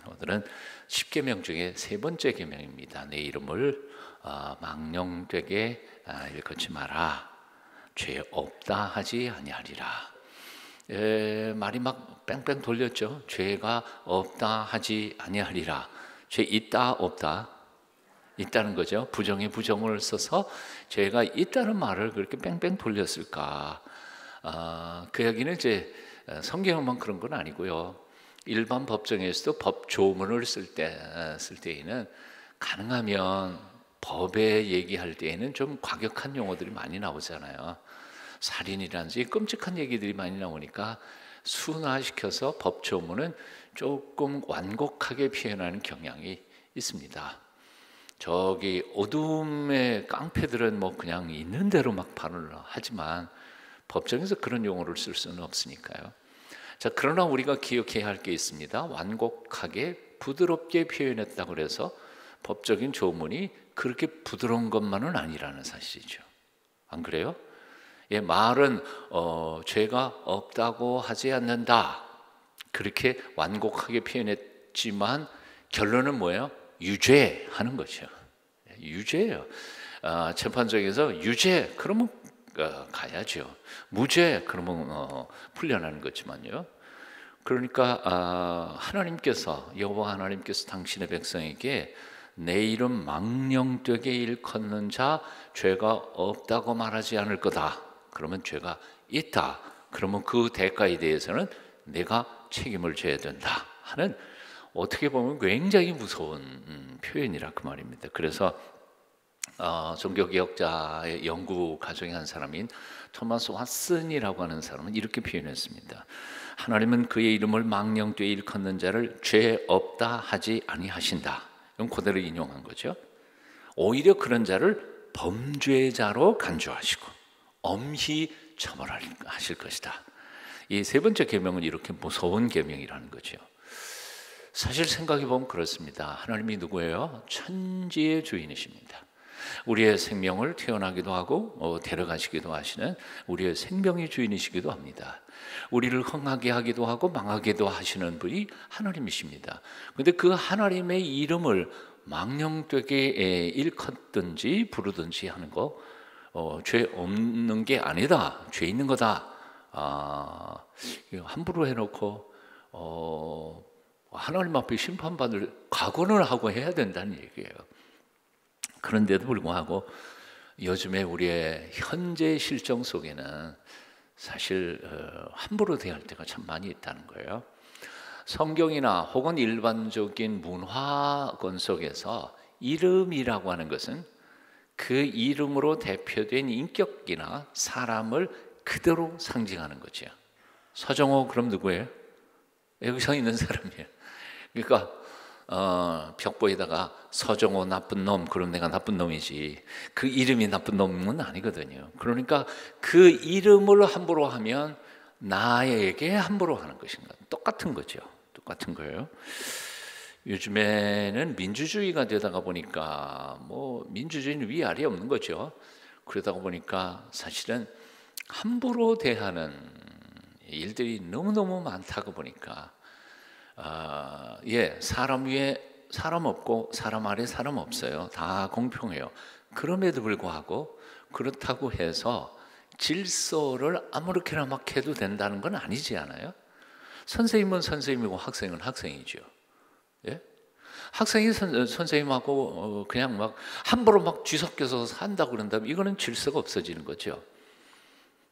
오늘은 10계명 중에 세 번째 계명입니다. 내 이름을 망령되게 일컫지 마라. 죄 없다 하지 아니하리라. 말이 막 뺑뺑 돌렸죠. 죄가 없다 하지 아니하리라. 죄 있다 없다? 있다는 거죠. 부정에 부정을 써서 죄가 있다는 말을 그렇게 뺑뺑 돌렸을까? 그 이야기는 이제 성경만 그런 건 아니고요. 일반 법정에서도 법조문을 쓸 때에는 가능하면 법에 얘기할 때에는 좀 과격한 용어들이 많이 나오잖아요. 살인이라든지 끔찍한 얘기들이 많이 나오니까 순화시켜서 법조문은 조금 완곡하게 표현하는 경향이 있습니다. 저기 어둠의 깡패들은 뭐 그냥 있는 대로 막 발언을 하지만 법정에서 그런 용어를 쓸 수는 없으니까요. 자, 그러나 우리가 기억해야 할 게 있습니다. 완곡하게 부드럽게 표현했다고 해서 법적인 조문이 그렇게 부드러운 것만은 아니라는 사실이죠. 안 그래요? 말은 죄가 없다고 하지 않는다. 그렇게 완곡하게 표현했지만 결론은 뭐예요? 유죄하는 거죠. 유죄예요. 재판정에서 유죄 그러면 가야죠. 무죄 그러면 풀려나는 거지만요. 그러니까 하나님께서 여호와 하나님께서 당신의 백성에게 내 이름 망령되게 일컫는 자 죄가 없다고 말하지 않을 거다. 그러면 죄가 있다. 그러면 그 대가에 대해서는 내가 책임을 져야 된다 하는 어떻게 보면 굉장히 무서운 표현이라 그 말입니다. 그래서 종교개혁자의 연구 가정의 한 사람인 토마스 왓슨이라고 하는 사람은 이렇게 표현했습니다. 하나님은 그의 이름을 망령되게 일컫는 자를 죄 없다 하지 아니하신다. 이건 그대로 인용한 거죠. 오히려 그런 자를 범죄자로 간주하시고 엄히 처벌하실 것이다. 이 세 번째 계명은 이렇게 무서운 계명이라는 거죠. 사실 생각해 보면 그렇습니다. 하나님이 누구예요? 천지의 주인이십니다. 우리의 생명을 태어나기도 하고 데려가시기도 하시는 우리의 생명의 주인이시기도 합니다. 우리를 흥하게 하기도 하고 망하기도 하시는 분이 하나님이십니다. 그런데 그 하나님의 이름을 망령되게 일컫든지 부르든지 하는 거 죄 없는 게 아니다. 죄 있는 거다. 함부로 해놓고 하나님 앞에 심판받을 각오를 하고 해야 된다는 얘기예요. 그런데도 불구하고 요즘에 우리의 현재 실정 속에는 사실 함부로 대할 때가 참 많이 있다는 거예요. 성경이나 혹은 일반적인 문화권 속에서 이름이라고 하는 것은 그 이름으로 대표된 인격이나 사람을 그대로 상징하는 거죠. 서정호 그럼 누구예요? 여기 서 있는 사람이에요. 그러니까 벽보에다가 서정호 나쁜 놈 그럼 내가 나쁜 놈이지 그 이름이 나쁜 놈은 아니거든요. 그러니까 그 이름을 함부로 하면 나에게 함부로 하는 것인가 똑같은 거죠. 똑같은 거예요. 요즘에는 민주주의가 되다가 보니까 뭐 민주주의는 위아래 없는 거죠. 그러다가 보니까 사실은 함부로 대하는 일들이 너무너무 많다고 보니까 사람 위에 사람 없고 사람 아래 사람 없어요. 다 공평해요. 그럼에도 불구하고 그렇다고 해서 질서를 아무렇게나 막 해도 된다는 건 아니지 않아요? 선생님은 선생님이고 학생은 학생이죠. 예? 학생이 선생님하고 그냥 막 함부로 막 뒤섞여서 산다고 그런다면 이거는 질서가 없어지는 거죠.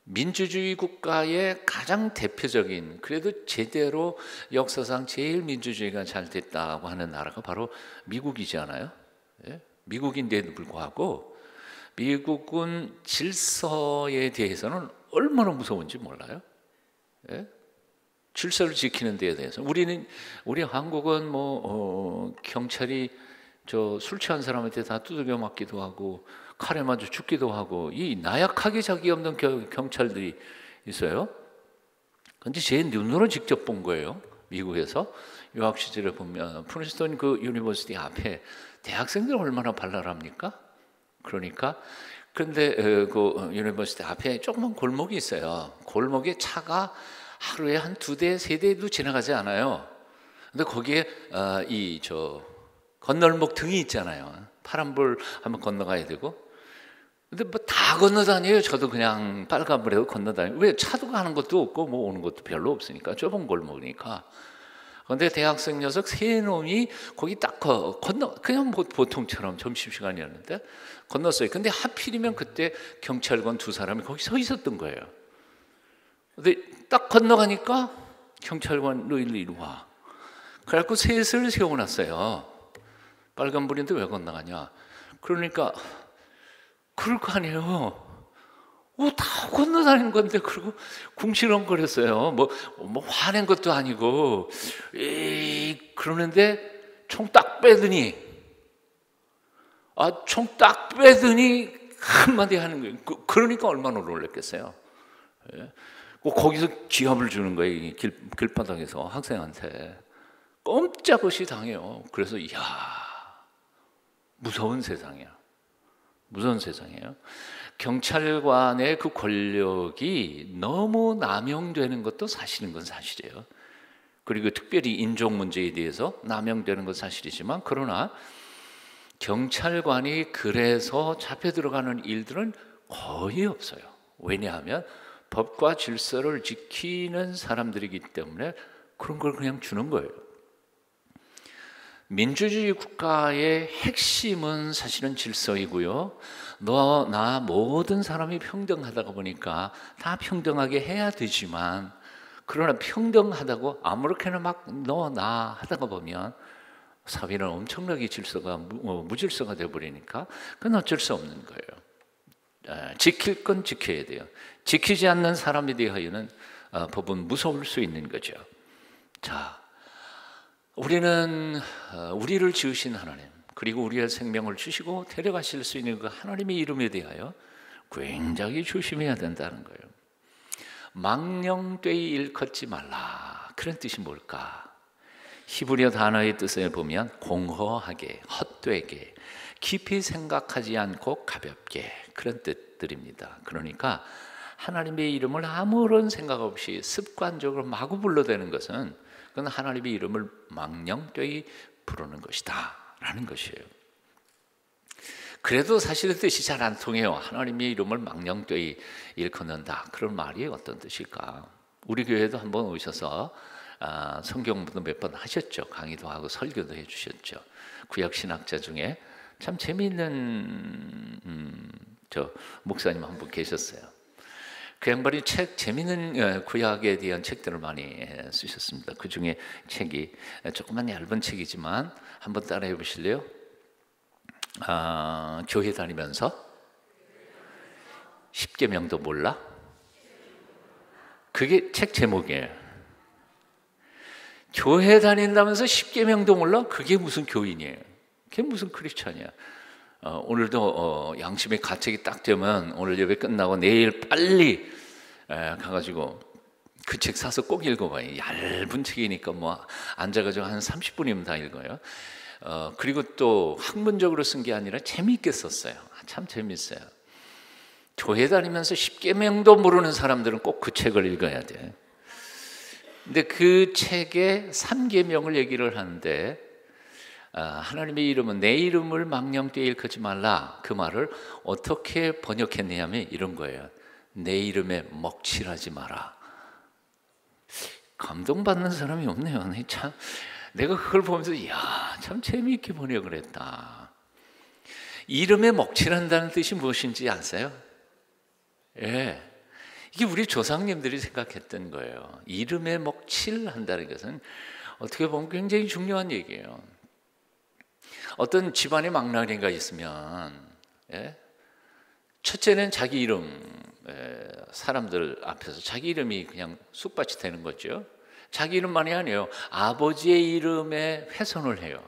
민주주의 국가의 가장 대표적인 그래도 제대로 역사상 제일 민주주의가 잘 됐다고 하는 나라가 바로 미국이지 않아요? 예? 미국인데도 불구하고 미국은 질서에 대해서는 얼마나 무서운지 몰라요? 예? 질서를 지키는 데에 대해서 우리 한국은 뭐 경찰이 술 취한 사람한테 다 두들겨 맞기도 하고 칼에 맞아 죽기도 하고 이 나약하게 자기 없는 경찰들이 있어요. 근데 제 눈으로 직접 본 거예요. 미국에서 유학 시절에 보면 프린스턴 그 유니버시티 앞에 대학생들 얼마나 발랄합니까? 그러니까 그런데 그 유니버시티 앞에 조그만 골목이 있어요. 골목에 차가 하루에 한 2대, 3대도 지나가지 않아요. 근데 거기에 건널목 등이 있잖아요. 파란불 한번 건너가야 되고. 근데 뭐 다 건너다녀요. 저도 그냥 빨간불에 건너다녀요. 왜? 차도 가는 것도 없고 뭐 오는 것도 별로 없으니까, 좁은 골목이니까. 근데 대학생 녀석 세 놈이 거기 딱 건너, 그냥 뭐 보통처럼 점심시간이었는데 건넜어요. 근데 하필이면 그때 경찰관 두 사람이 거기 서 있었던 거예요. 근데 딱 건너가니까 경찰관 너 이리 와. 그래갖고 셋을 세워놨어요. 빨간불인데 왜 건너가냐. 그러니까 그럴 거 아니에요. 다 건너다니는 건데. 그리고 궁시렁거렸어요. 뭐 화낸 것도 아니고. 그러는데 총 딱 빼더니 한마디 하는 거예요. 그러니까 얼마나 놀랐겠어요. 예? 거기서 지압을 주는 거예요. 길바닥에서 학생한테. 꼼짝없이 당해요. 그래서 이야, 무서운 세상이야. 무서운 세상이에요. 경찰관의 그 권력이 너무 남용되는 것도 사실인 건 사실이에요. 그리고 특별히 인종 문제에 대해서 남용되는 건 사실이지만, 그러나 경찰관이 그래서 잡혀 들어가는 일들은 거의 없어요. 왜냐하면 법과 질서를 지키는 사람들이기 때문에 그런 걸 그냥 주는 거예요. 민주주의 국가의 핵심은 사실은 질서이고요. 너, 나 모든 사람이 평등하다가 보니까 다 평등하게 해야 되지만, 그러나 평등하다고 아무렇게나 막 너, 나 하다가 보면 사회는 엄청나게 질서가 무질서가 되어버리니까 그건 어쩔 수 없는 거예요. 지킬 건 지켜야 돼요. 지키지 않는 사람에 대하여는 법은 무서울 수 있는 거죠. 자, 우리는 우리를 지으신 하나님, 그리고 우리의 생명을 주시고 데려가실 수 있는 그 하나님의 이름에 대하여 굉장히 조심해야 된다는 거예요. 망령되이 일컫지 말라. 그런 뜻이 뭘까? 히브리어 단어의 뜻을 보면 공허하게, 헛되게, 깊이 생각하지 않고 가볍게, 그런 뜻들입니다. 그러니까 하나님의 이름을 아무런 생각 없이 습관적으로 마구 불러대는 것은 그건 하나님의 이름을 망령되이 부르는 것이다 라는 것이에요. 그래도 사실은 뜻이 잘 안 통해요. 하나님의 이름을 망령되이 일컫는다, 그런 말이 어떤 뜻일까? 우리 교회도 한번 오셔서 성경도 몇 번 하셨죠. 강의도 하고 설교도 해주셨죠. 구약신학자 중에 참 재미있는 저 목사님 한 분 계셨어요. 그 양반이 재미있는 구약에 대한 책들을 많이 쓰셨습니다. 그 중에 책이 조금만 얇은 책이지만 한번 따라해 보실래요? 교회 다니면서 10계명도 몰라? 그게 책 제목이에요. 교회 다닌다면서 10계명도 몰라? 그게 무슨 교인이에요? 그게 무슨 크리스찬이야? 오늘도 양심의 가책이 딱 되면 오늘 예배 끝나고 내일 빨리 가가지고 그 책 사서 꼭 읽어봐요. 얇은 책이니까 뭐 앉아가지고 한 30분이면 다 읽어요. 그리고 또 학문적으로 쓴 게 아니라 재미있게 썼어요. 참 재미있어요. 교회 다니면서 10계명도 모르는 사람들은 꼭 그 책을 읽어야 돼. 근데 그 책에 3계명을 얘기를 하는데, 하나님의 이름은 내 이름을 망령되이 일컫지 말라, 그 말을 어떻게 번역했냐면 이런 거예요. 내 이름에 먹칠하지 마라. 감동받는 사람이 없네요. 참, 내가 그걸 보면서 이야, 참 재미있게 번역을 했다. 이름에 먹칠한다는 뜻이 무엇인지 아세요? 예, 이게 우리 조상님들이 생각했던 거예요. 이름에 먹칠한다는 것은 어떻게 보면 굉장히 중요한 얘기예요. 어떤 집안에 망나니가 있으면, 첫째는 자기 이름, 사람들 앞에서 자기 이름이 그냥 쑥밭이 되는 거죠. 자기 이름만이 아니에요. 아버지의 이름에 훼손을 해요.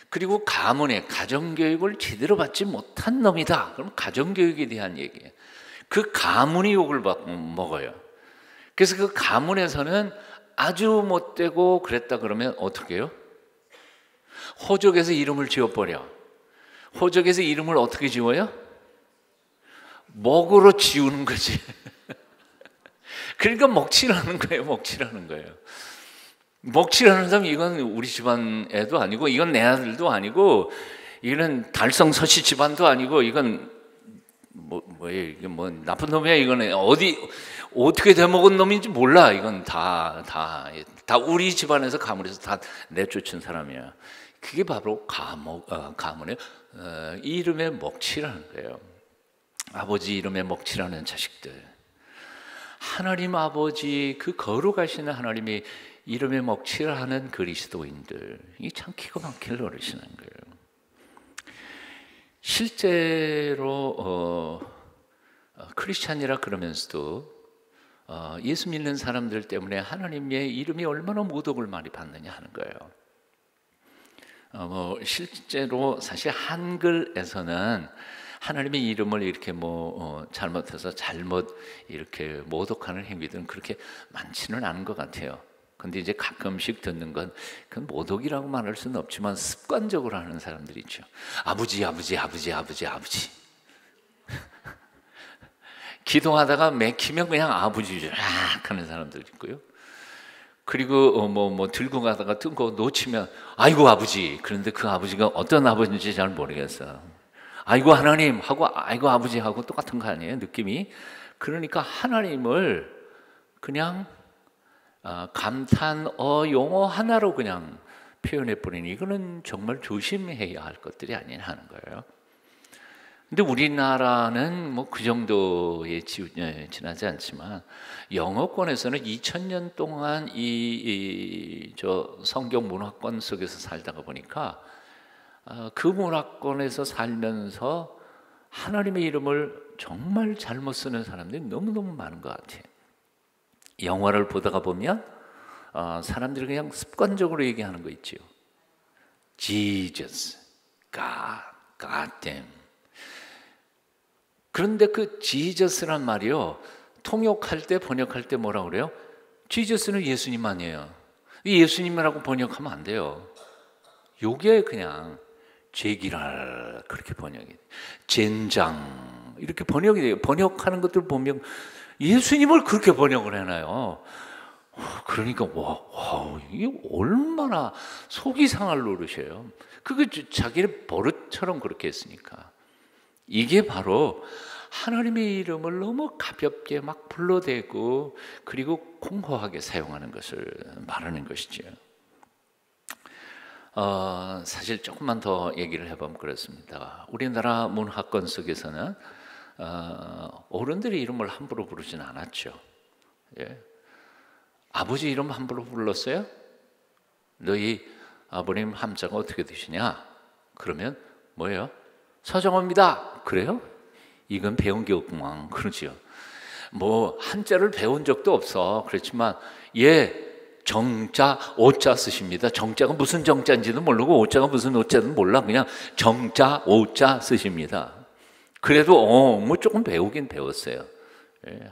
그리고 가문의 가정교육을 제대로 받지 못한 놈이다. 그럼 가정교육에 대한 얘기예요. 그 가문이 욕을 먹어요. 그래서 그 가문에서는 아주 못되고 그랬다 그러면 어떻게 해요? 호적에서 이름을 지워버려. 호적에서 이름을 어떻게 지워요? 먹으로 지우는 거지. 그러니까 먹칠하는 거예요. 먹칠하는 거예요. 먹칠하는 사람, 이건 우리 집안 애도 아니고, 이건 내 아들도 아니고, 이거는 달성서씨 집안도 아니고, 이건 뭐예요? 이게 뭐 나쁜 놈이야. 이거는 어떻게 돼먹은 놈인지 몰라. 이건 다 우리 집안에서 가문에서 다 내쫓은 사람이야. 그게 바로 가문의 이름에 먹칠하는 거예요. 아버지 이름에 먹칠하는 자식들. 하나님 아버지, 그 거룩하신 하나님이 이름에 먹칠하는 그리스도인들, 이 참 기가 막힐 노릇이는 거예요. 실제로 크리스찬이라 그러면서도 예수 믿는 사람들 때문에 하나님의 이름이 얼마나 모독을 많이 받느냐 하는 거예요. 실제로 사실 한글에서는 하나님의 이름을 이렇게 잘못해서 잘못 이렇게 모독하는 행위들은 그렇게 많지는 않은 것 같아요. 근데 이제 가끔씩 듣는 건, 그건 모독이라고 말할 수는 없지만 습관적으로 하는 사람들이 있죠. 아버지. 기도하다가 맥히면 그냥 아버지 하는 사람들 있고요. 그리고 들고 가다가 뜬거 놓치면 아이고 아버지. 그런데 그 아버지가 어떤 아버지인지 잘 모르겠어. 아이고 하나님 하고 아이고 아버지 하고 똑같은 거 아니에요, 느낌이? 그러니까 하나님을 그냥 감탄 용어 하나로 그냥 표현해 버리니, 이거는 정말 조심해야 할 것들이 아니냐 하는 거예요. 근데 우리나라는 그 정도에 지나지 않지만, 영어권에서는 2000년 동안 저 성경 문화권 속에서 살다가 보니까 그 문화권에서 살면서 하나님의 이름을 정말 잘못 쓰는 사람들이 너무너무 많은 것 같아요. 영화를 보다가 보면 사람들이 그냥 습관적으로 얘기하는 거 있죠. Jesus, God damn. 그런데 그 Jesus란 말이요, 통역할 때 번역할 때 뭐라 그래요? Jesus는 예수님 아니에요. 예수님이라고 번역하면 안 돼요. 요게 그냥 제기랄 그렇게 번역이 돼요. 젠장 이렇게 번역이 돼요. 번역하는 것들 보면 예수님을 그렇게 번역을 해놔요. 그러니까 와, 이게 얼마나 속이 상할 노릇이에요. 그게 자기의 버릇처럼 그렇게 했으니까. 이게 바로 하나님의 이름을 너무 가볍게 막 불러대고 그리고 공허하게 사용하는 것을 말하는 것이죠. 사실 조금만 더 얘기를 해보면 그렇습니다. 우리나라 문화권 속에서는 어른들의 이름을 함부로 부르지는 않았죠. 예. 아버지 이름 함부로 불렀어요? 너희 아버님 함자가 어떻게 되시냐? 그러면 뭐예요? 서정호입니다. 그래요? 이건 배운 게 없구만. 그러죠. 한자를 배운 적도 없어. 그렇지만 정자, 오자 쓰십니다. 정자가 무슨 정자인지도 모르고 오자가 무슨 오자인지도 몰라. 그냥 정자, 오자 쓰십니다. 그래도 조금 배우긴 배웠어요.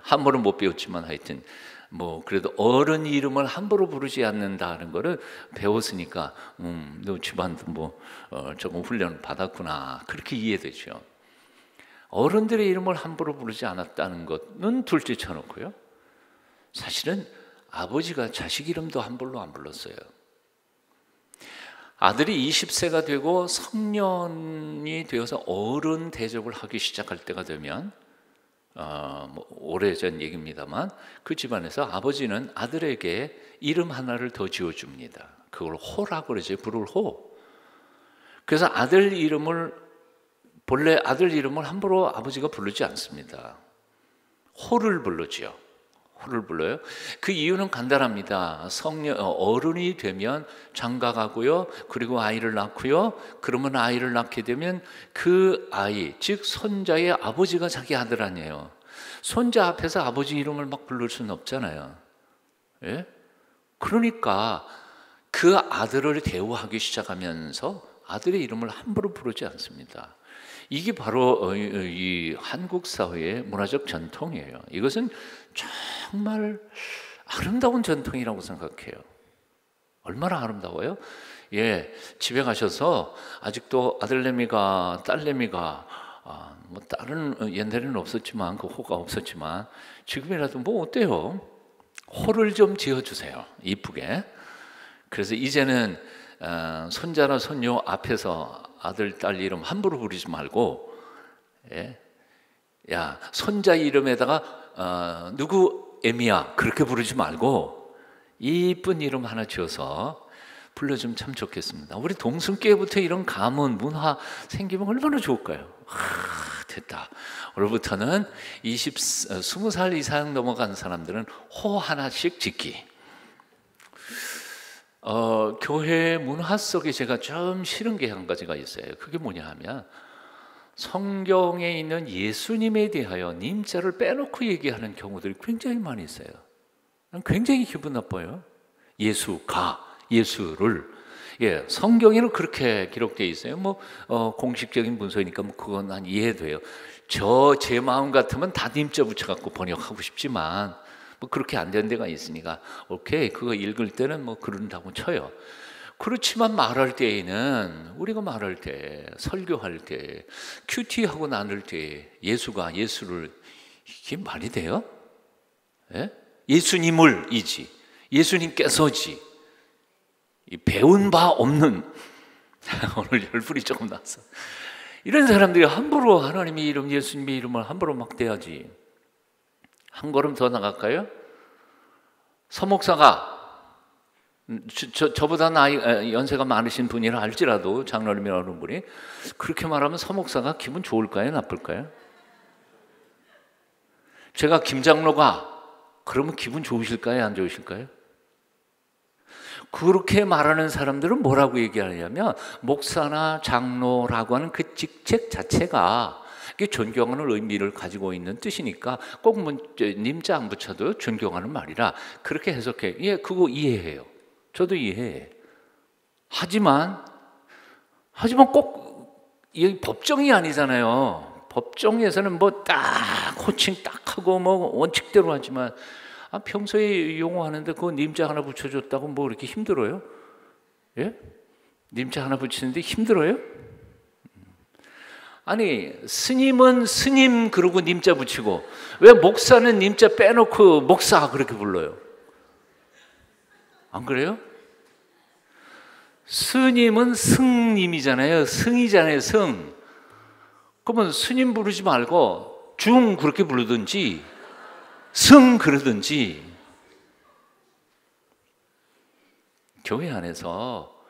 함부로 못 배웠지만 하여튼 그래도 어른 이름을 함부로 부르지 않는다는 거를 배웠으니까 너 집안도 조금 훈련을 받았구나, 그렇게 이해되죠. 어른들의 이름을 함부로 부르지 않았다는 것은 둘째 쳐놓고요, 사실은 아버지가 자식 이름도 함부로 안 불렀어요. 아들이 20세가 되고 성년이 되어서 어른 대접을 하기 시작할 때가 되면 오래전 얘기입니다만, 그 집안에서 아버지는 아들에게 이름 하나를 더 지어줍니다. 그걸 호라고 그러죠. 부를 호. 그래서 본래 아들 이름을 함부로 아버지가 부르지 않습니다. 호를 부르죠. 호를 불러요. 그 이유는 간단합니다. 어른이 되면 장가가고요, 그리고 아이를 낳고요. 그러면 아이를 낳게 되면 그 아이, 즉 손자의 아버지가 자기 아들 아니에요. 손자 앞에서 아버지 이름을 막 부를 수는 없잖아요. 예? 그러니까 그 아들을 대우하기 시작하면서 아들의 이름을 함부로 부르지 않습니다. 이게 바로 이 한국 사회의 문화적 전통이에요. 이것은 정말 아름다운 전통이라고 생각해요. 얼마나 아름다워요? 집에 가셔서 아직도 아들내미가 딸내미가 딸은 옛날에는 없었지만, 그 호가 없었지만 지금이라도 어때요? 호를 좀 지어주세요. 이쁘게. 그래서 이제는 손자나 손녀 앞에서 아들, 딸 이름 함부로 부르지 말고, 예? 야, 손자 이름에다가 누구 애미야 그렇게 부르지 말고 이쁜 이름 하나 지어서 불러주면 참 좋겠습니다. 우리 동성교회부터 이런 가문, 문화 생기면 얼마나 좋을까요? 됐다. 오늘부터는 20살 이상 넘어간 사람들은 호 하나씩 짓기. 교회 문화 속에 제가 좀 싫은 게 한 가지가 있어요. 그게 뭐냐 하면 성경에 있는 예수님에 대하여 님자를 빼놓고 얘기하는 경우들이 굉장히 많이 있어요. 굉장히 기분 나빠요. 예수가, 예수를. 예, 성경에는 그렇게 기록되어 있어요. 공식적인 문서니까 그건 난 이해돼요. 제 마음 같으면 다 님자 붙여갖고 번역하고 싶지만 그렇게 안 되는 데가 있으니까 오케이, 그거 읽을 때는 그런다고 쳐요. 그렇지만 말할 때에는 우리가 말할 때, 설교할 때, 큐티하고 나눌 때 예수가, 예수를, 이게 말이 돼요? 예? 예수님을이지, 예수님께서지, 배운 바 없는 오늘 열불이 조금 났어. 이런 사람들이 함부로 하나님의 이름, 예수님의 이름을 함부로 막 대하지. 한 걸음 더 나갈까요? 서목사가 저보다 연세가 많으신 분이라 할지라도 장로님이라는 분이 그렇게 말하면 서목사가 기분 좋을까요? 나쁠까요? 제가 김장로가 그러면 기분 좋으실까요? 안 좋으실까요? 그렇게 말하는 사람들은 뭐라고 얘기하냐면 목사나 장로라고 하는 그 직책 자체가 존경하는 의미를 가지고 있는 뜻이니까 꼭 님자 안 붙여도 존경하는 말이라 그렇게 해석해. 예, 그거 이해해요. 저도 이해해. 하지만 꼭 이 법정이 아니잖아요. 법정에서는 딱 호칭 딱 하고 원칙대로 하지만 평소에 용어하는데 그거 님자 하나 붙여줬다고 이렇게 힘들어요? 예? 님자 하나 붙이는데 힘들어요? 아니, 스님은 스님 그러고 님자 붙이고 왜 목사는 님자 빼놓고 목사 그렇게 불러요? 안 그래요? 스님은 승님이잖아요. 승이잖아요. 승. 그러면 스님 부르지 말고 중 그렇게 부르든지 승 그러든지. 교회 안에서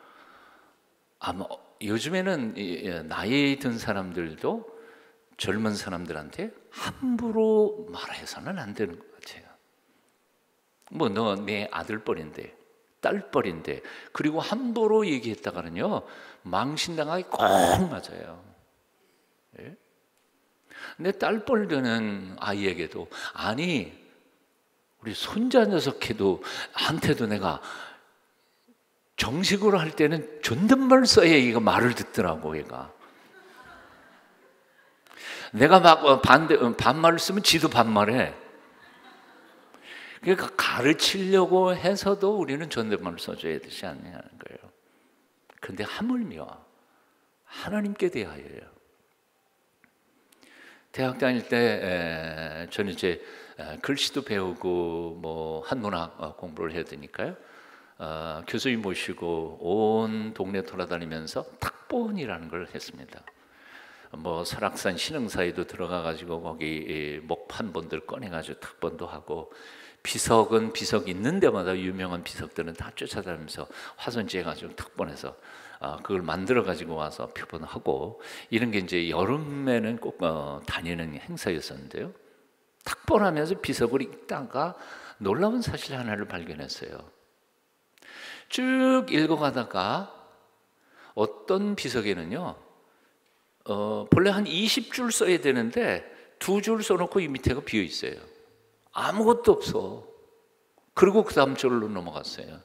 아마 요즘에는 나이 든 사람들도 젊은 사람들한테 함부로 말해서는 안 되는 것 같아요. 너 내 아들뻘인데 딸뻘인데 그리고 함부로 얘기했다가는요 망신당하기 꼭 맞아요. 예? 내 딸뻘 되는 아이에게도 아니 우리 손자 녀석해도 한테도 내가 정식으로 할 때는 존댓말 써야 얘가 말을 듣더라고. 얘가 내가 막 반말을 쓰면 지도 반말해. 그러니까 가르치려고 해서도 우리는 존댓말을 써줘야 되지 않냐는 거예요. 그런데 하물며 하나님께 대하여요. 대학 다닐 때 저는 이제 글씨도 배우고 한문학 공부를 해야 되니까요. 교수님 모시고 온 동네 돌아다니면서 탁본이라는 걸 했습니다. 설악산 신흥사에도 들어가가지고 거기 목판본들 꺼내가지고 탁본도 하고 비석은 비석 있는 데마다 유명한 비석들은 다 쫓아다니면서 화선지해가지고 탁본해서 그걸 만들어가지고 와서 표본하고 이런 게 이제 여름에는 꼭 다니는 행사였었는데요. 탁본하면서 비석을 읽다가 놀라운 사실 하나를 발견했어요. 쭉 읽어가다가 어떤 비석에는요 본래 한 20줄 써야 되는데 2줄 써놓고 이 밑에가 비어 있어요. 아무것도 없어. 그리고 그 다음 줄로 넘어갔어요.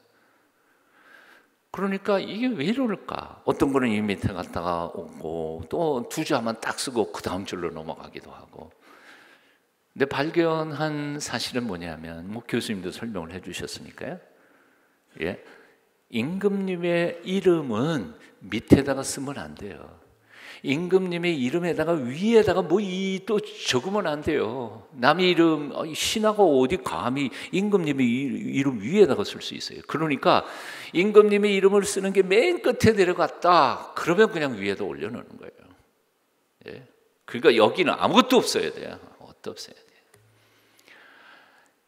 그러니까 이게 왜 이럴까? 어떤 거는 이 밑에 갔다가 오고 또 2줄 하면 딱 쓰고 그 다음 줄로 넘어가기도 하고. 근데 발견한 사실은 뭐냐면 교수님도 설명을 해주셨으니까요. 예, 임금님의 이름은 밑에다가 쓰면 안 돼요. 임금님의 이름에다가 위에다가 뭐 또 적으면 안 돼요. 남의 이름, 신하가 어디 감히 임금님의 이름 위에다가 쓸 수 있어요. 그러니까 임금님의 이름을 쓰는 게 맨 끝에 내려갔다. 그러면 그냥 위에다 올려놓는 거예요. 예? 그러니까 여기는 아무것도 없어야 돼요. 아무것도 없어야 돼요.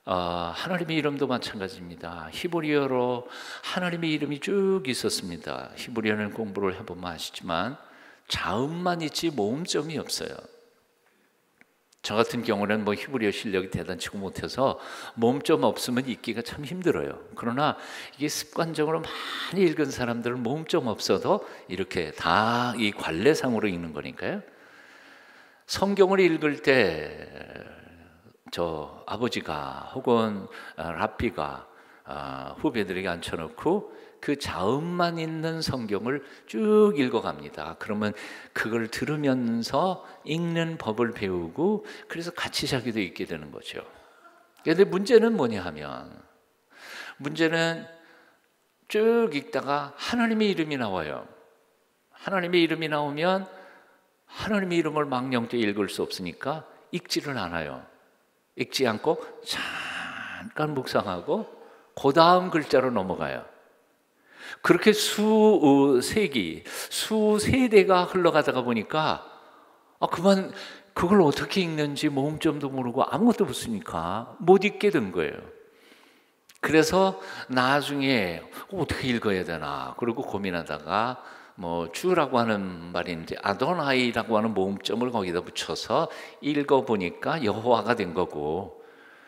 하나님의 이름도 마찬가지입니다. 히브리어로 하나님의 이름이 쭉 있었습니다. 히브리어는 공부를 해보면 아시지만 자음만 있지 모음점이 없어요. 저 같은 경우는 뭐 히브리어 실력이 대단치고 못해서 모음점 없으면 읽기가 참 힘들어요. 그러나 이게 습관적으로 많이 읽은 사람들은 모음점 없어도 이렇게 다 이 관례상으로 읽는 거니까요. 성경을 읽을 때 저 아버지가 혹은 랍비가 후배들에게 앉혀놓고 그 자음만 있는 성경을 쭉 읽어갑니다. 그러면 그걸 들으면서 읽는 법을 배우고 그래서 같이 자기도 읽게 되는 거죠. 그런데 문제는 뭐냐 하면 문제는 쭉 읽다가 하나님의 이름이 나와요. 하나님의 이름이 나오면 하나님의 이름을 망령되이 읽을 수 없으니까 읽지를 않아요. 읽지 않고 잠깐 묵상하고 그 다음 글자로 넘어가요. 그렇게 수세기, 수세대가 흘러가다가 보니까 그만 그걸 어떻게 읽는지 모음점도 모르고 아무것도 없으니까 못 읽게 된 거예요. 그래서 나중에 어떻게 읽어야 되나 그러고 고민하다가 뭐 주라고 하는 말인데 아도나이라고 하는 모음점을 거기다 붙여서 읽어보니까 여호와가 된 거고,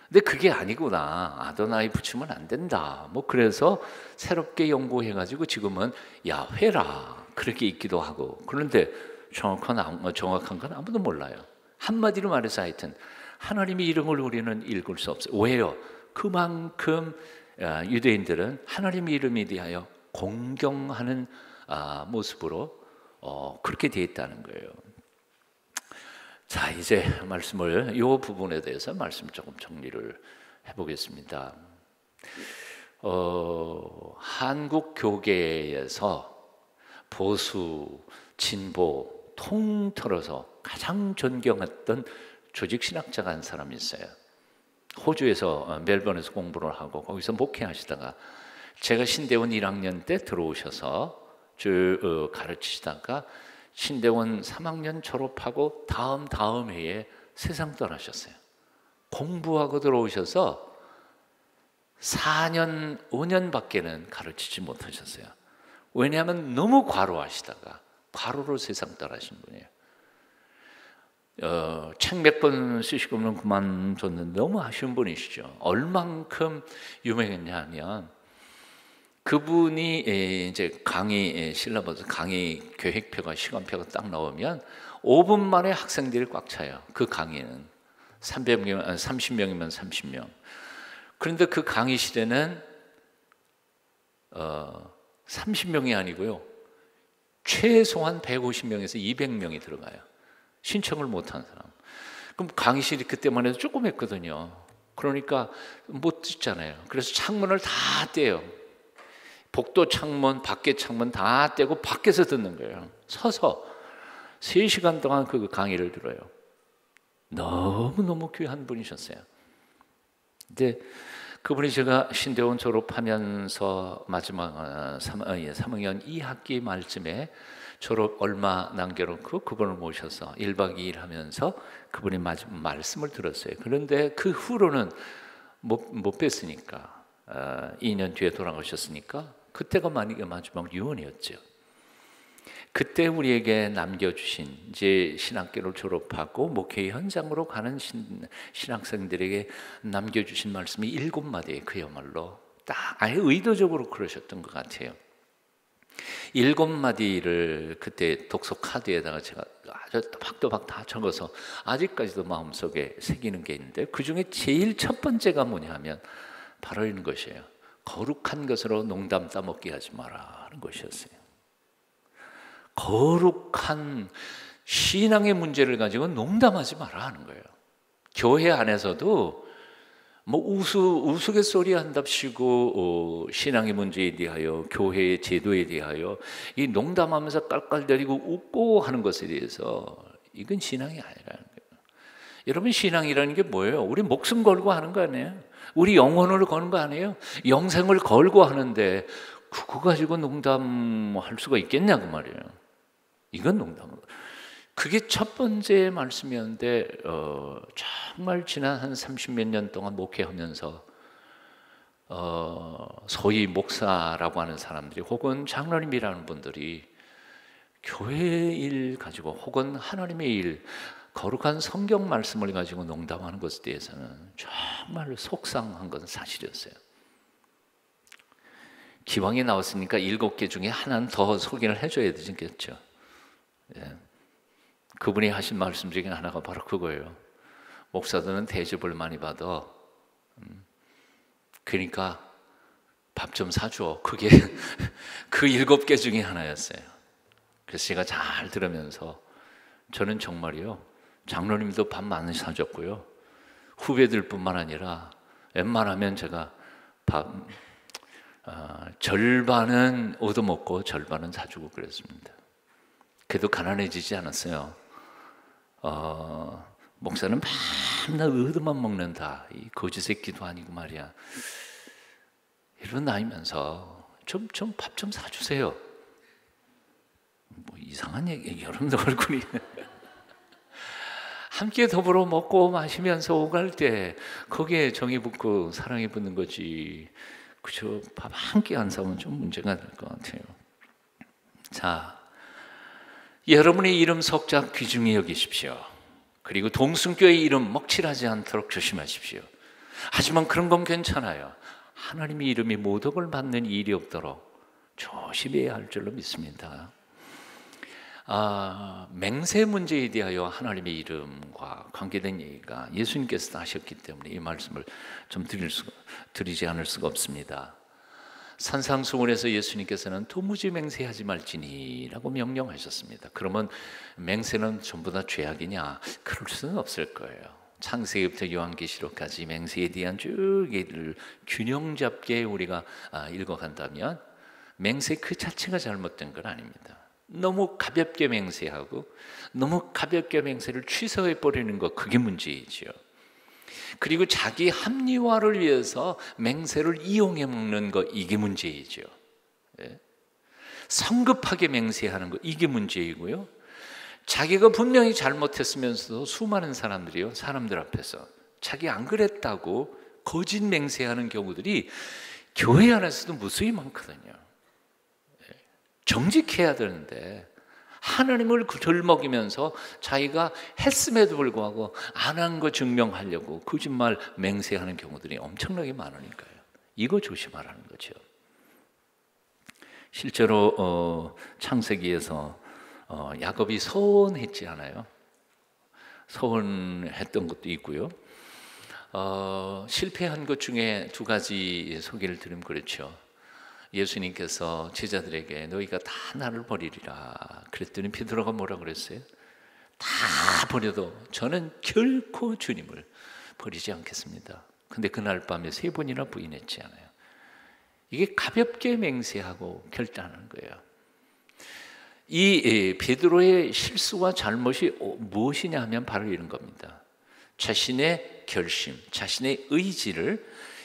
근데 그게 아니구나, 아도나이 붙이면 안 된다, 뭐 그래서 새롭게 연구해가지고 지금은 야훼라 그렇게 읽기도 하고. 그런데 정확한 건 아무도 몰라요. 한마디로 말해서 하여튼 하나님의 이름을 우리는 읽을 수 없어요. 왜요? 그만큼 유대인들은 하나님의 이름에 대하여 공경하는 모습으로 그렇게 되어 있다는 거예요. 자, 이제 말씀을 이 부분에 대해서 말씀 조금 정리를 해보겠습니다. 한국 교계에서 보수, 진보 통틀어서 가장 존경했던 조직 신학자가 한 사람이 있어요. 호주에서 멜번에서 공부를 하고 거기서 목회하시다가 제가 신대원 1학년 때 들어오셔서 가르치시다가 신대원 3학년 졸업하고 다음 해에 세상 떠나셨어요. 공부하고 들어오셔서 4년, 5년밖에는 가르치지 못하셨어요. 왜냐하면 너무 과로하시다가 과로로 세상 떠나신 분이에요. 책 몇 권 쓰시고는 그만뒀는데 너무 아쉬운 분이시죠. 얼만큼 유명했냐 하면 그분이 이제 강의 실러버스 강의 계획표가 시간표가 딱 나오면 5분 만에 학생들이 꽉 차요. 그 강의는 300명, 30명이면 30명. 그런데 그 강의실에는 30명이 아니고요, 최소한 150명에서 200명이 들어가요. 신청을 못한 사람. 그럼 강의실이 그때만 해도 조금 했거든요. 그러니까 못 듣잖아요. 그래서 창문을 다 떼요. 복도 창문, 밖에 창문 다 떼고 밖에서 듣는 거예요. 서서 3시간 동안 그 강의를 들어요. 너무너무 귀한 분이셨어요. 근데 그분이 제가 신대원 졸업하면서 마지막 3학년 2학기 말쯤에 졸업 얼마 남겨놓고 그분을 모셔서 1박 2일 하면서 그분이 말씀을 들었어요. 그런데 그 후로는 못 뵀으니까 2년 뒤에 돌아가셨으니까 그때가 마지막 유언이었죠. 그때 우리에게 남겨주신, 이제 신학교를 졸업하고 목회 현장으로 가는 신학생들에게 남겨주신 말씀이 7마디, 그야말로 딱 아예 의도적으로 그러셨던 것 같아요. 7마디를 그때 독서 카드에다가 제가 아주 또박또박 다 적어서 아직까지도 마음속에 새기는 게 있는데, 그 중에 제일 첫 번째가 뭐냐 하면 바로 이런 것이에요. 거룩한 것으로 농담 따먹기 하지 마라 하는 것이었어요. 거룩한 신앙의 문제를 가지고 농담하지 마라 하는 거예요. 교회 안에서도 뭐 우스갯소리 한답시고 신앙의 문제에 대하여, 교회의 제도에 대하여 이 농담하면서 깔깔대리고 웃고 하는 것에 대해서 이건 신앙이 아니라는 거예요. 여러분, 신앙이라는 게 뭐예요? 우리 목숨 걸고 하는 거 아니에요? 우리 영혼을 거는 거 아니에요? 영생을 걸고 하는데 그거 가지고 농담할 수가 있겠냐 그 말이에요. 이건 농담. 그게 첫 번째 말씀이었는데 정말 지난 한 30몇 년 동안 목회하면서 소위 목사라고 하는 사람들이 혹은 장로님이라는 분들이 교회 일 가지고 혹은 하나님의 일, 거룩한 성경 말씀을 가지고 농담하는 것에 대해서는 정말 속상한 것은 사실이었어요. 기왕에 나왔으니까 7개 중에 하나는 더 소개를 해줘야 되겠죠. 예. 그분이 하신 말씀 중에 하나가 바로 그거예요. 목사들은 대접을 많이 받아. 그러니까 밥 좀 사줘. 그게 그 7개 중에 하나였어요. 그래서 제가 잘 들으면서 저는 정말요, 장로님도 밥 많이 사줬고요, 후배들뿐만 아니라 웬만하면 제가 밥 절반은 얻어먹고 절반은 사주고 그랬습니다. 그래도 가난해지지 않았어요. 목사는 맨날 얻어만 먹는다, 이 거지 새끼도 아니고 말이야. 이런 나이면서 좀 밥 좀 사주세요. 뭐 이상한 얘기, 여러분들 얼굴이 함께 더불어 먹고 마시면서 오갈 때 거기에 정이 붙고 사랑이 붙는 거지. 그저 밥 한 끼 안 사면 좀 문제가 될 것 같아요. 자, 여러분의 이름 석자 귀중히 여기십시오. 그리고 동순교의 이름 먹칠하지 않도록 조심하십시오. 하지만 그런 건 괜찮아요. 하나님의 이름이 모독을 받는 일이 없도록 조심해야 할 줄로 믿습니다. 맹세 문제에 대하여 하나님의 이름과 관계된 얘기가 예수님께서 하셨기 때문에 이 말씀을 좀 드리지 않을 수가 없습니다. 산상수훈에서 예수님께서는 도무지 맹세하지 말지니라고 명령하셨습니다. 그러면 맹세는 전부 다 죄악이냐? 그럴 수는 없을 거예요. 창세기부터 요한계시록까지 맹세에 대한 쭉 얘기를 균형 잡게 우리가 읽어간다면 맹세 그 자체가 잘못된 건 아닙니다. 너무 가볍게 맹세하고 너무 가볍게 맹세를 취소해버리는 것, 그게 문제이지요. 그리고 자기 합리화를 위해서 맹세를 이용해 먹는 것, 이게 문제이죠. 성급하게 맹세하는 것, 이게 문제이고요. 자기가 분명히 잘못했으면서도 수많은 사람들이요, 사람들 앞에서 자기 안 그랬다고 거짓 맹세하는 경우들이 교회 안에서도 무수히 많거든요. 정직해야 되는데 하나님을 덜 먹이면서 자기가 했음에도 불구하고 안 한 거 증명하려고 거짓말 맹세하는 경우들이 엄청나게 많으니까요. 이거 조심하라는 거죠. 실제로 창세기에서 야곱이 서원했지 않아요? 서원했던 것도 있고요. 실패한 것 중에 2가지 소개를 드리면 그렇죠. 예수님께서 제자들에게 너희가 다 나를 버리리라 그랬더니 베드로가 뭐라 그랬어요? 다 버려도 저는 결코 주님을 버리지 않겠습니다. 근데 그날 밤에 3번이나 부인했지 않아요? 이게 가볍게 맹세하고 결단하는 거예요. 이 베드로의 실수와 잘못이 무엇이냐 하면 바로 이런 겁니다. 자신의 결심, 자신의 의지를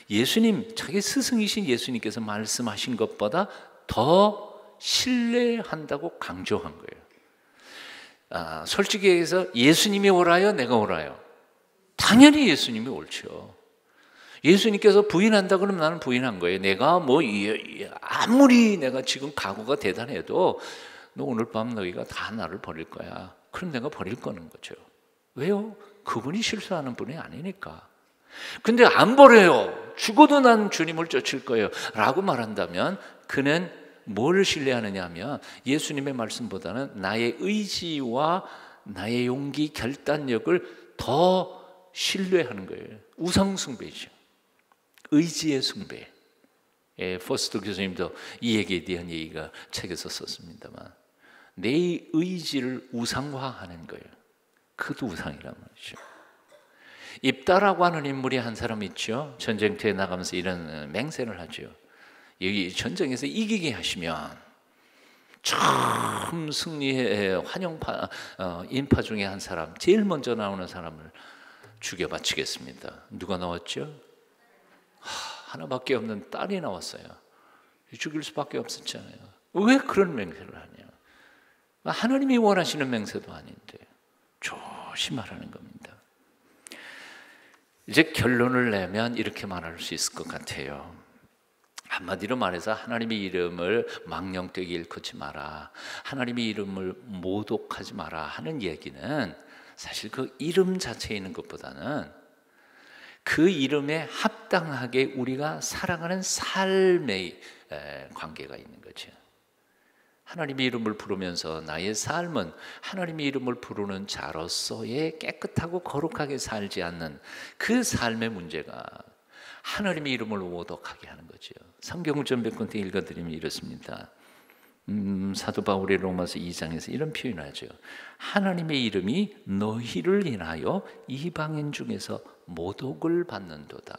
예수님, 자기 스승이신 예수님께서 말씀하신 것보다 더 신뢰한다고 강조한 거예요. 솔직히 얘기해서 예수님이 옳아요? 내가 옳아요? 당연히 예수님이 옳죠. 예수님께서 부인한다 그러면 나는 부인한 거예요. 내가 아무리 내가 지금 각오가 대단해도 너 오늘 밤 너희가 다 나를 버릴 거야. 그럼 내가 버릴 거는 거죠. 왜요? 그분이 실수하는 분이 아니니까. 근데 안 버려요. 죽어도 난 주님을 쫓을 거예요 라고 말한다면 그는 뭘 신뢰하느냐 하면 예수님의 말씀보다는 나의 의지와 나의 용기, 결단력을 더 신뢰하는 거예요. 우상숭배죠. 의지의 숭배. 포스터 교수님도 이 얘기에 대한 얘기가 책에서 썼습니다만 내 의지를 우상화하는 거예요. 그것도 우상이란 말이죠. 입다라고 하는 인물이 한 사람 있죠. 전쟁터에 나가면서 이런 맹세를 하죠. 여기 전쟁에서 이기게 하시면 처음 승리의 환영파 인파 중에 한 사람, 제일 먼저 나오는 사람을 죽여 바치겠습니다. 누가 나왔죠? 하나밖에 없는 딸이 나왔어요. 죽일 수밖에 없었잖아요. 왜 그런 맹세를 하냐? 하나님이 원하시는 맹세도 아닌데 조심하라는 겁니다. 이제 결론을 내면 이렇게 말할 수 있을 것 같아요. 한마디로 말해서 하나님의 이름을 망령되게 일컫지 마라, 하나님의 이름을 모독하지 마라 하는 얘기는 사실 그 이름 자체에 있는 것보다는 그 이름에 합당하게 우리가 살아가는 삶의 관계가 있는 거죠. 하나님의 이름을 부르면서 나의 삶은 하나님의 이름을 부르는 자로서의 깨끗하고 거룩하게 살지 않는 그 삶의 문제가 하나님의 이름을 모독하게 하는 거죠. 성경을 좀 몇 군데 읽어드리면 이렇습니다. 사도 바울의 로마서 2장에서 이런 표현을 하죠. 하나님의 이름이 너희를 인하여 이방인 중에서 모독을 받는도다.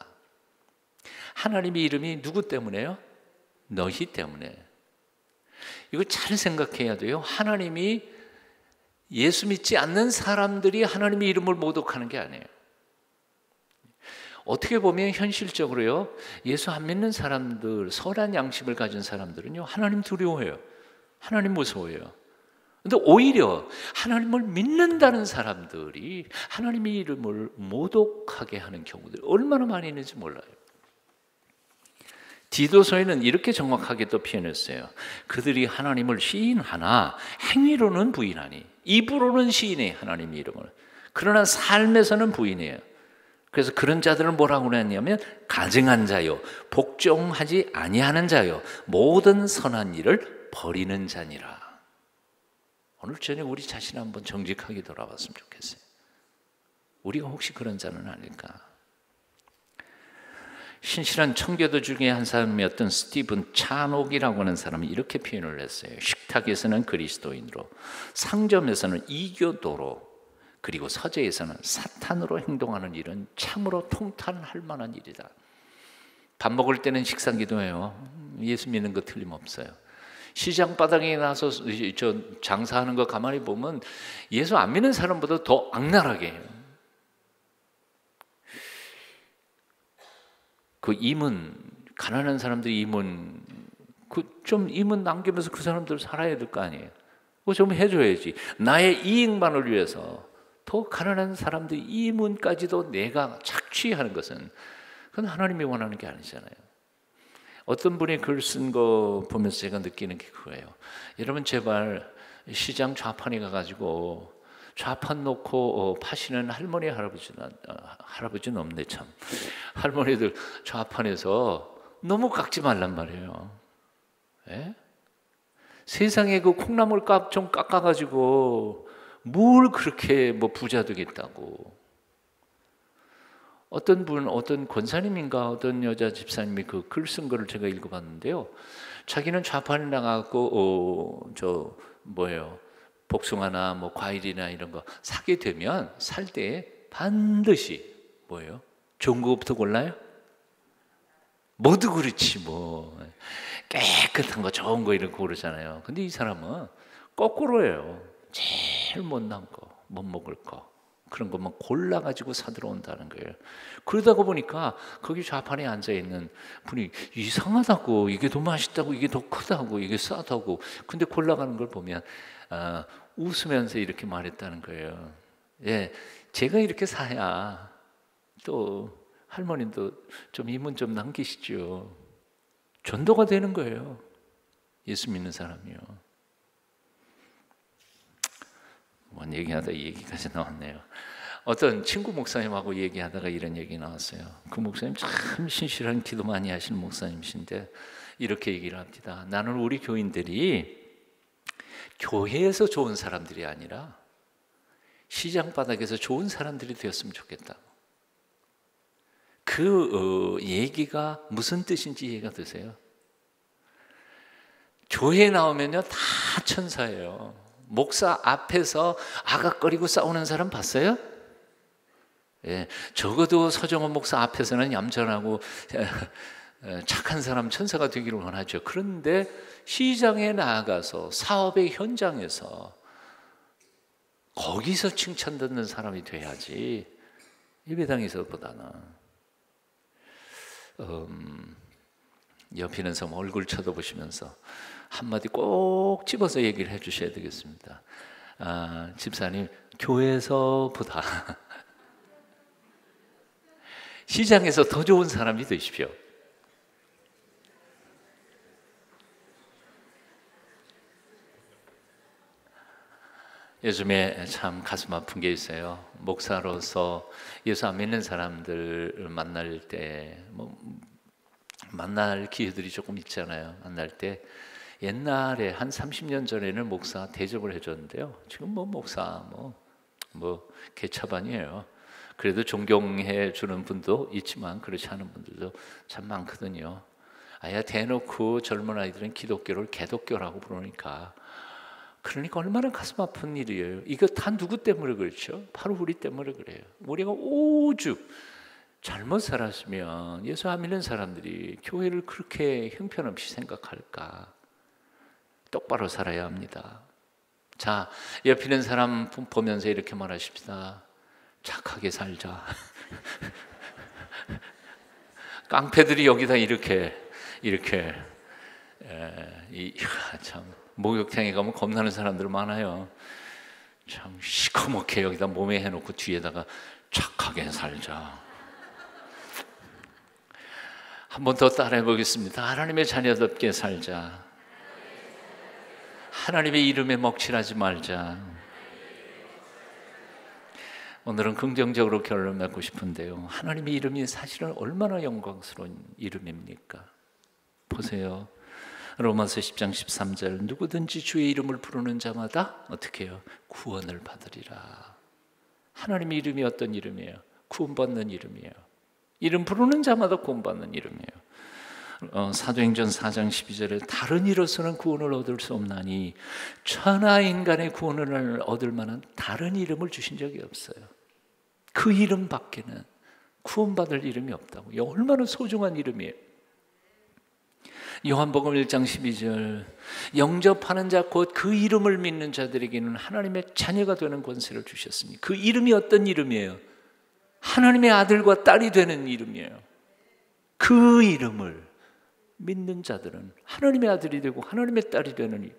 하나님의 이름이 누구 때문에요? 너희 때문에. 이거 잘 생각해야 돼요. 하나님이 예수 믿지 않는 사람들이 하나님의 이름을 모독하는 게 아니에요. 어떻게 보면 현실적으로요, 예수 안 믿는 사람들, 선한 양심을 가진 사람들은요, 하나님 두려워해요. 하나님 무서워해요. 근데 오히려 하나님을 믿는다는 사람들이 하나님의 이름을 모독하게 하는 경우들이 얼마나 많이 있는지 몰라요. 디도서에는 이렇게 정확하게 또 표현했어요. 그들이 하나님을 시인하나 행위로는 부인하니, 입으로는 시인해 하나님의 이름을, 그러나 삶에서는 부인해요. 그래서 그런 자들을 뭐라고 했냐면 가증한 자요, 복종하지 아니하는 자요, 모든 선한 일을 버리는 자니라. 오늘 저녁 우리 자신 한번 정직하게 돌아봤으면 좋겠어요. 우리가 혹시 그런 자는 아닐까? 신실한 청교도 중에 한 사람이었던 스티븐 차녹이라고 하는 사람이 이렇게 표현을 했어요. 식탁에서는 그리스도인으로, 상점에서는 이교도로, 그리고 서재에서는 사탄으로 행동하는 일은 참으로 통탄할 만한 일이다. 밥 먹을 때는 식사 기도해요. 예수 믿는 거 틀림없어요. 시장 바닥에 나서 저 장사하는 거 가만히 보면 예수 안 믿는 사람보다 더 악랄하게 해요. 그 임은, 가난한 사람들이 임은, 좀 임은 남기면서 그 사람들 살아야 될 거 아니에요. 그거 좀 해줘야지. 나의 이익만을 위해서 더 가난한 사람들 이문까지도 내가 착취하는 것은, 그건 하나님이 원하는 게 아니잖아요. 어떤 분이 글 쓴 거 보면서 제가 느끼는 게 그거예요. 여러분 제발 시장 좌판에 가가지고 좌판 놓고 파시는 할머니 할아버지는 없네 참. 할머니들 좌판에서 너무 깎지 말란 말이에요. 예? 세상에 그 콩나물 값 좀 깎아가지고 뭘 그렇게 뭐 부자 되겠다고. 어떤 분, 어떤 권사님인가 어떤 여자 집사님이 그 글 쓴 거를 제가 읽어봤는데요. 자기는 좌판에 나가고 저 뭐예요, 복숭아나 뭐 과일이나 이런 거 사게 되면 살 때 반드시 뭐예요? 좋은 거부터 골라요? 모두 그렇지 뭐 깨끗한 거 좋은 거 이런 거 고르잖아요. 근데 이 사람은 거꾸로예요. 제일 못난 거, 못 먹을 거, 그런 것만 골라가지고 사들어온다는 거예요. 그러다가 보니까 거기 좌판에 앉아있는 분이 이상하다고, 이게 더 맛있다고, 이게 더 크다고, 이게 싸다고, 근데 골라가는 걸 보면 웃으면서 이렇게 말했다는 거예요. 예, 제가 이렇게 사야 또 할머님도 좀 이문 좀 남기시죠. 전도가 되는 거예요. 예수 믿는 사람이요. 뭔 얘기하다 이 얘기까지 나왔네요. 어떤 친구 목사님하고 얘기하다가 이런 얘기 나왔어요. 그 목사님 참 신실한 기도 많이 하시는 목사님이신데 이렇게 얘기를 합니다. 나는 우리 교인들이 교회에서 좋은 사람들이 아니라 시장 바닥에서 좋은 사람들이 되었으면 좋겠다. 그 얘기가 무슨 뜻인지 이해가 되세요? 교회에 나오면요 다 천사예요. 목사 앞에서 아각거리고 싸우는 사람 봤어요? 예, 적어도 서정원 목사 앞에서는 얌전하고 착한 사람, 천사가 되기를 원하죠. 그런데 시장에 나아가서 사업의 현장에서 거기서 칭찬 듣는 사람이 돼야지 예배당에서보다는. 옆에 있는 사람 얼굴 쳐다보시면서 한마디 꼭 집어서 얘기를 해주셔야 되겠습니다. 집사님, 교회에서보다 시장에서 더 좋은 사람이 되십시오. 요즘에 참 가슴 아픈 게 있어요. 목사로서 예수 안 믿는 사람들 만날 때 만날 기회들이 조금 있잖아요. 만날 때 옛날에 한 30년 전에는 목사 대접을 해줬는데요. 지금 목사 개차반이에요. 그래도 존경해 주는 분도 있지만 그렇지 않은 분들도 참 많거든요. 아예 대놓고 젊은 아이들은 기독교를 개독교라고 부르니까, 그러니까 얼마나 가슴 아픈 일이에요. 이거 다 누구 때문에 그렇죠? 바로 우리 때문에 그래요. 우리가 오죽 잘못 살았으면 예수 안 믿는 사람들이 교회를 그렇게 형편없이 생각할까? 똑바로 살아야 합니다. 자, 옆에 있는 사람 보면서 이렇게 말하십시다. 착하게 살자. 깡패들이 여기다 이렇게 참 목욕탕에 가면 겁나는 사람들 많아요. 참 시커멓게 여기다 몸에 해놓고 뒤에다가 착하게 살자. 한 번 더 따라해 보겠습니다. 하나님의 자녀답게 살자. 하나님의 이름에 먹칠하지 말자. 오늘은 긍정적으로 결론 맺고 싶은데요. 하나님의 이름이 사실은 얼마나 영광스러운 이름입니까? 보세요. 로마서 10장 13절, 누구든지 주의 이름을 부르는 자마다 어떻게 해요? 구원을 받으리라. 하나님의 이름이 어떤 이름이에요? 구원받는 이름이에요. 이름 부르는 자마다 구원받는 이름이에요. 사도행전 4장 12절에 다른 이로서는 구원을 얻을 수 없나니 천하 인간의 구원을 얻을 만한 다른 이름을 주신 적이 없어요. 그 이름 밖에는 구원받을 이름이 없다고. 얼마나 소중한 이름이에요. 요한복음 1장 12절, 영접하는 자 곧 그 이름을 믿는 자들에게는 하나님의 자녀가 되는 권세를 주셨으니, 그 이름이 어떤 이름이에요? 하나님의 아들과 딸이 되는 이름이에요. 그 이름을 믿는 자들은 하나님의 아들이 되고 하나님의 딸이 되는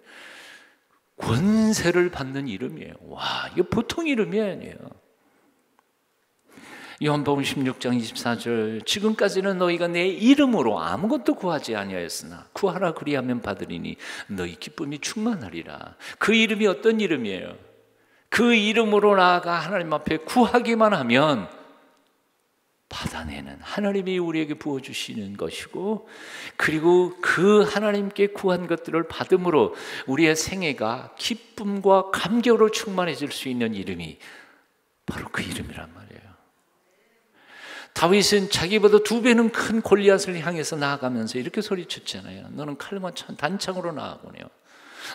권세를 받는 이름이에요. 와, 이거 보통 이름이 아니에요. 요한복음 16장 24절, 지금까지는 너희가 내 이름으로 아무것도 구하지 아니하였으나 구하라 그리하면 받으리니 너희 기쁨이 충만하리라. 그 이름이 어떤 이름이에요? 그 이름으로 나아가 하나님 앞에 구하기만 하면 받아내는, 하나님이 우리에게 부어주시는 것이고, 그리고 그 하나님께 구한 것들을 받음으로 우리의 생애가 기쁨과 감격으로 충만해질 수 있는 이름이 바로 그 이름이란 말이에요. 다윗은 자기보다 2배는 큰 골리앗을 향해서 나아가면서 이렇게 소리쳤잖아요. 너는 칼과 단창으로 나아오네요.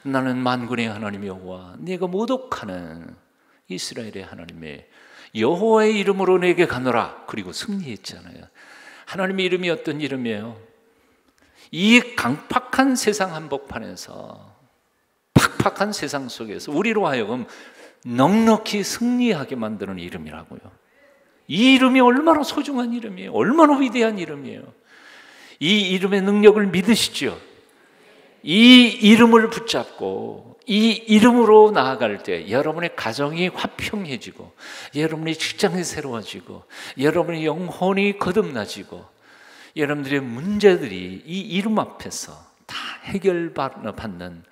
나는 만군의 하나님 여호와, 네가 모독하는 이스라엘의 하나님의 여호와의 이름으로 내게 가노라. 그리고 승리했잖아요. 하나님의 이름이 어떤 이름이에요? 이 강팍한 세상 한복판에서, 팍팍한 세상 속에서 우리로 하여금 넉넉히 승리하게 만드는 이름이라고요. 이 이름이 얼마나 소중한 이름이에요. 얼마나 위대한 이름이에요. 이 이름의 능력을 믿으시죠? 이 이름을 붙잡고 이 이름으로 나아갈 때 여러분의 가정이 화평해지고, 여러분의 직장이 새로워지고, 여러분의 영혼이 거듭나지고, 여러분들의 문제들이 이 이름 앞에서 다 해결받는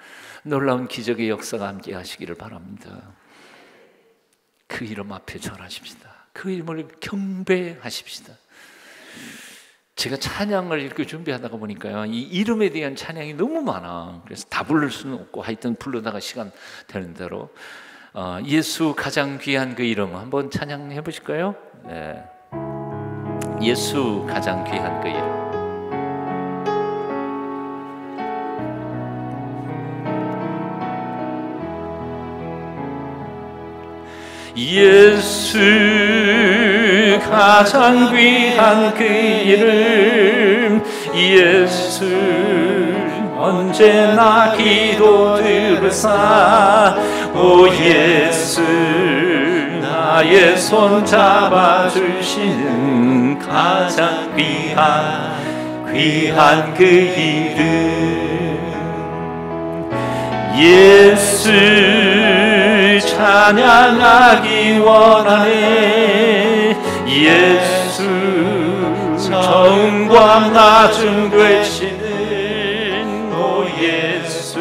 놀라운 기적의 역사가 함께 하시기를 바랍니다. 그 이름 앞에 절하십시다. 그 이름을 경배하십시다. 제가 찬양을 이렇게 준비하다가 보니까요, 이 이름에 대한 찬양이 너무 많아. 그래서 다 부를 수는 없고, 하여튼 부르다가 시간 되는 대로 예수 가장 귀한 그 이름 한번 찬양해 보실까요? 네. 예수 가장 귀한 그 이름. 예수 가장 귀한 그 이름 예수 언제나 기도 들으사 오 예수 나의 손 잡아주시는 가장 귀한 그 이름 예수 찬양하기 원하네 예수 정과 낮음 되시는 오 예수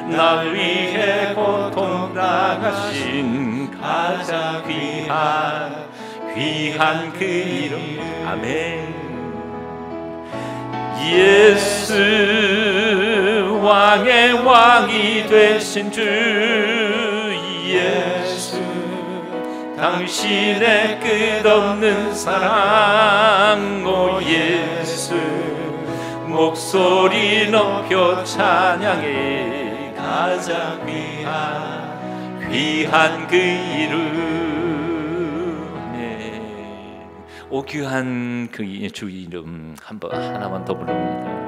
나 위해 고통 당하신 가장 귀한 그 이름 아멘 예수 왕의 왕이 되신 주 예수 당신의 끝없는 사랑 오 예수 목소리 높여 찬양해 가장 귀한 그 이름 네. 오 귀한 그 주 이름 한번 하나만 더 부릅니다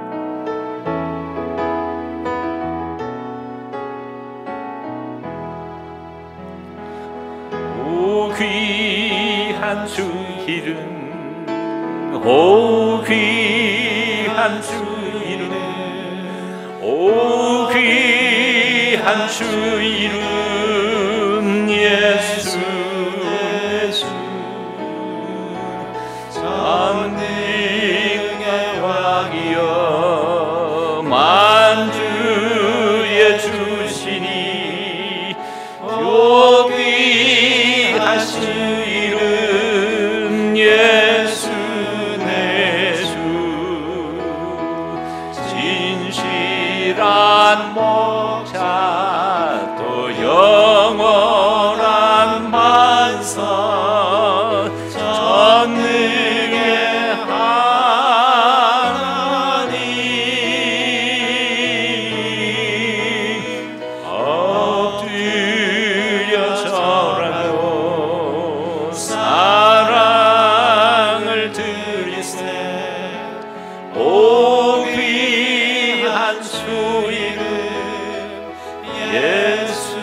오 귀한 주 이름 오 귀한 주 이름 오 귀한 주 이름 예수 전능의 왕이여 만주의 주시니 오 귀한 주 이름 예수 내 주 진실한 목자 또 영원한 반석 전능의 하나님 엎드려 절하고 사랑을 드리세 오 귀한 주 이름 예수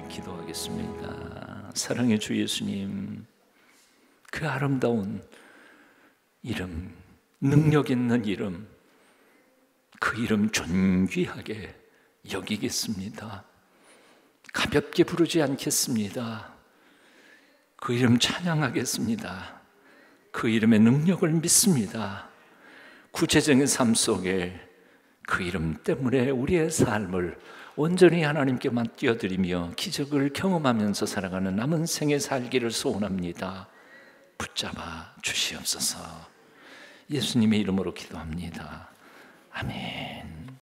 기도하겠습니다. 사랑의 주 예수님 그 아름다운 이름 능력 있는 이름 그 이름 존귀하게 여기겠습니다. 가볍게 부르지 않겠습니다. 그 이름 찬양하겠습니다. 그 이름의 능력을 믿습니다. 구체적인 삶 속에 그 이름 때문에 우리의 삶을 온전히 하나님께 맡겨드리며 기적을 경험하면서 살아가는 남은 생에 살기를 소원합니다. 붙잡아 주시옵소서. 예수님의 이름으로 기도합니다. 아멘.